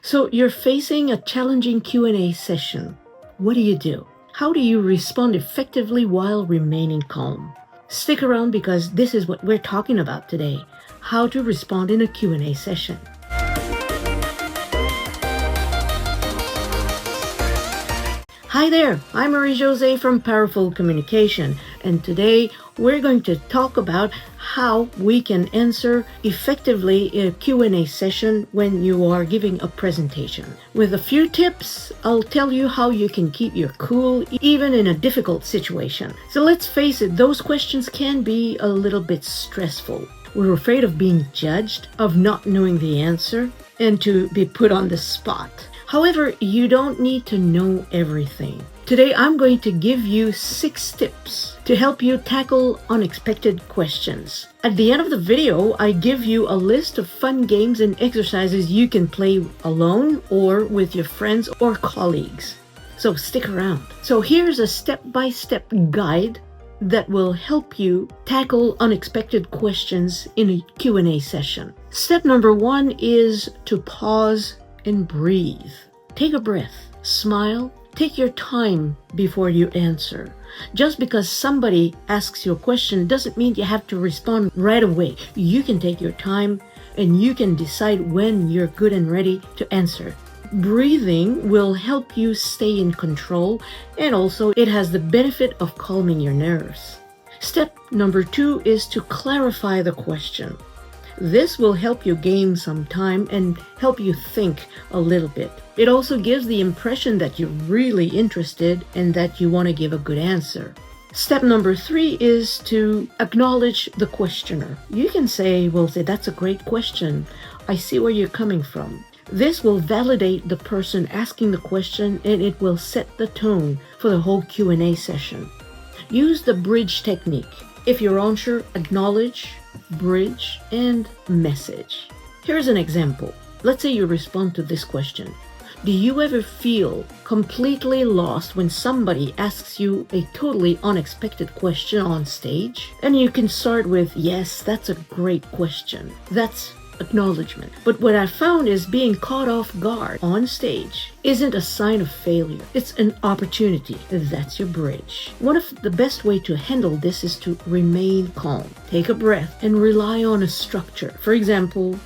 So you're facing a challenging Q&A session. What do you do? How do you respond effectively while remaining calm? Stick around because this is what we're talking about today. How to respond in a Q&A session. Hi there, I'm Marie-Josée from Powerful Communication, and today we're going to talk about how we can answer effectively in a Q&A session when you are giving a presentation. With a few tips, I'll tell you how you can keep your cool even in a difficult situation. So let's face it, those questions can be a little bit stressful. We're afraid of being judged, of not knowing the answer, and to be put on the spot. However, you don't need to know everything. Today, I'm going to give you 6 tips to help you tackle unexpected questions. At the end of the video, I give you a list of fun games and exercises you can play alone or with your friends or colleagues. So stick around. So here's a step-by-step guide that will help you tackle unexpected questions in a Q&A session. Step number 1 is to pause and breathe. Take a breath, smile, take your time before you answer. Just because somebody asks you a question doesn't mean you have to respond right away. You can take your time and you can decide when you're good and ready to answer. Breathing will help you stay in control, and also it has the benefit of calming your nerves. Step number 2 is to clarify the question. This will help you gain some time and help you think a little bit. It also gives the impression that you're really interested and that you want to give a good answer. Step number 3 is to acknowledge the questioner. You can say, that's a great question. I see where you're coming from. This will validate the person asking the question, and it will set the tone for the whole Q&A session. Use the bridge technique. If you're unsure, acknowledge, bridge, and message. Here's an example. Let's say you respond to this question. Do you ever feel completely lost when somebody asks you a totally unexpected question on stage? And you can start with, yes, that's a great question. That's acknowledgement. But what I found is being caught off guard on stage isn't a sign of failure. It's an opportunity. That's your bridge. One of the best way to handle this is to remain calm. Take a breath and rely on a structure. For example,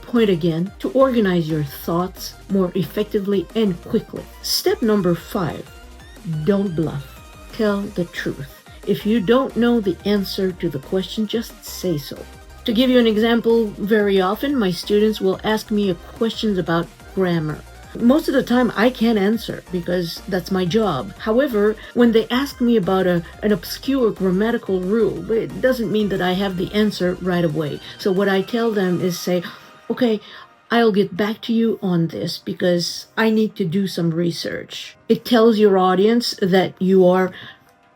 point again, to organize your thoughts more effectively and quickly. Step number 5, don't bluff. Tell the truth. If you don't know the answer to the question, just say so. To give you an example, very often my students will ask me questions about grammar. Most of the time I can't answer because that's my job. However, when they ask me about an obscure grammatical rule, it doesn't mean that I have the answer right away. So what I tell them is say, okay, I'll get back to you on this because I need to do some research. It tells your audience that you are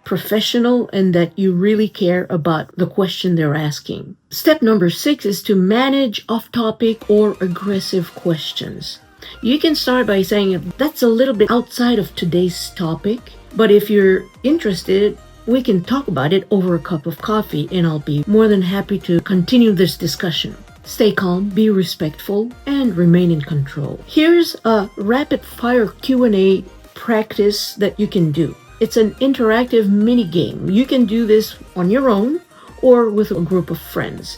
professional and that you really care about the question they're asking. Step number 6 is to manage off-topic or aggressive questions. You can start by saying, that's a little bit outside of today's topic, but if you're interested, we can talk about it over a cup of coffee and I'll be more than happy to continue this discussion. Stay calm, be respectful, and remain in control. Here's a rapid-fire Q&A practice that you can do. It's an interactive mini game. You can do this on your own or with a group of friends.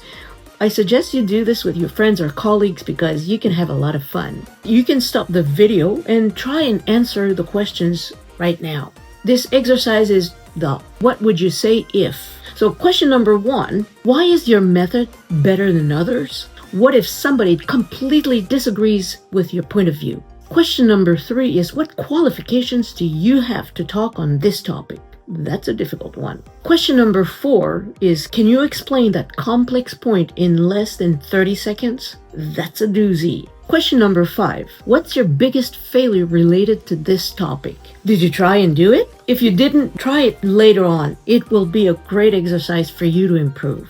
I suggest you do this with your friends or colleagues because you can have a lot of fun. You can stop the video and try and answer the questions right now. This exercise is the what would you say if? So question number 1, why is your method better than others? What if somebody completely disagrees with your point of view? Question number 3 is, what qualifications do you have to talk on this topic? That's a difficult one. Question number 4 is, can you explain that complex point in less than 30 seconds? That's a doozy. Question number 5, what's your biggest failure related to this topic? Did you try and do it? If you didn't, try it later on. It will be a great exercise for you to improve.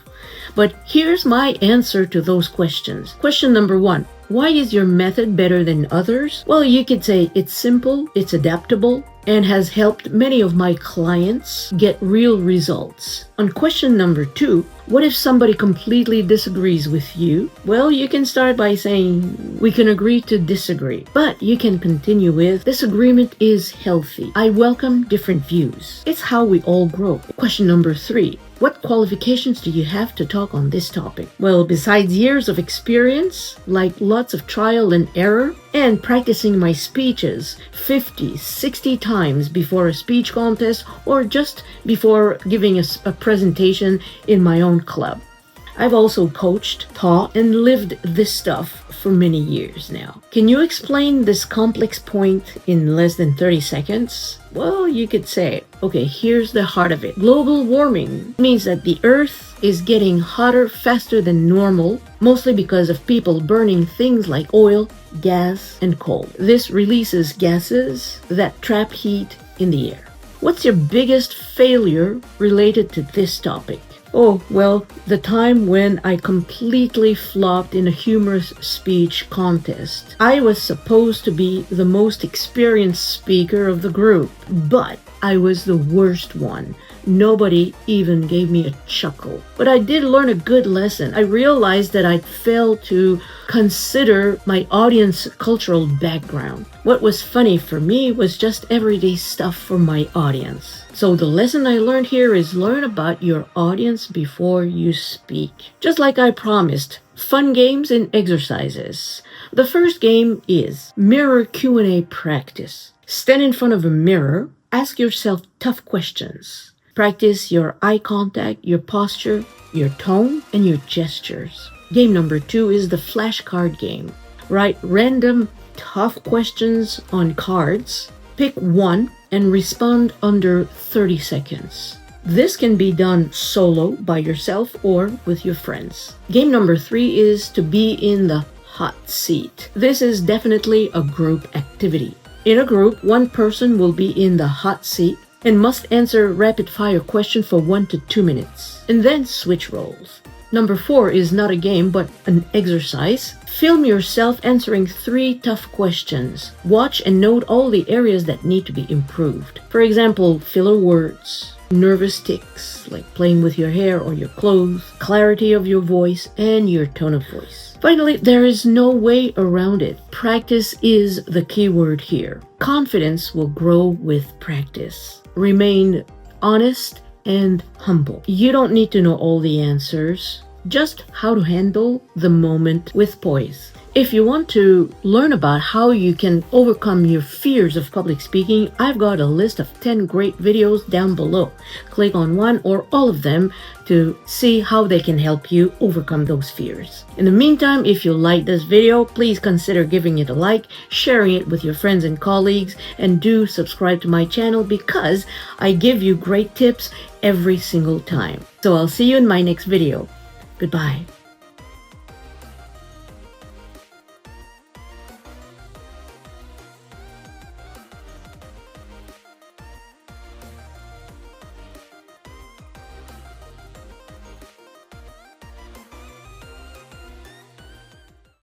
But here's my answer to those questions. Question number 1, Why is your method better than others? Well, you could say it's simple, it's adaptable, and has helped many of my clients get real results. On question number 2, what if somebody completely disagrees with you? Well, you can start by saying, we can agree to disagree, but you can continue with, disagreement is healthy. I welcome different views. It's how we all grow. Question number 3, what qualifications do you have to talk on this topic? Well, besides years of experience, like lots of trial and error, and practicing my speeches 50, 60 times before a speech contest or just before giving a presentation in my own club. I've also coached, taught, and lived this stuff for many years now. Can you explain this complex point in less than 30 seconds? Well, you could say, okay, here's the heart of it. Global warming means that the Earth is getting hotter faster than normal, mostly because of people burning things like oil, gas, and coal. This releases gases that trap heat in the air. What's your biggest failure related to this topic? Oh, well, the time when I completely flopped in a humorous speech contest. I was supposed to be the most experienced speaker of the group, but I was the worst one. Nobody even gave me a chuckle. But I did learn a good lesson. I realized that I'd failed to consider my audience cultural background. What was funny for me was just everyday stuff for my audience. So the lesson I learned here is learn about your audience before you speak. Just like I promised, fun games and exercises. The first game is mirror Q&A practice. Stand in front of a mirror, ask yourself tough questions. Practice your eye contact, your posture, your tone, and your gestures. Game number 2 is the flashcard game. Write random tough questions on cards. Pick one and respond under 30 seconds. This can be done solo by yourself or with your friends. Game number 3 is to be in the hot seat. This is definitely a group activity. In a group, one person will be in the hot seat and must answer rapid-fire questions for 1 to 2 minutes, and then switch roles. Number 4 is not a game, but an exercise. Film yourself answering 3 tough questions. Watch and note all the areas that need to be improved. For example, filler words, nervous tics, like playing with your hair or your clothes, clarity of your voice, and your tone of voice. Finally, there is no way around it. Practice is the key word here. Confidence will grow with practice. Remain honest and humble. You don't need to know all the answers, just how to handle the moment with poise. If you want to learn about how you can overcome your fears of public speaking, I've got a list of 10 great videos down below. Click on one or all of them to see how they can help you overcome those fears. In the meantime, if you like this video, please consider giving it a like, sharing it with your friends and colleagues, and do subscribe to my channel because I give you great tips every single time. So I'll see you in my next video. Goodbye.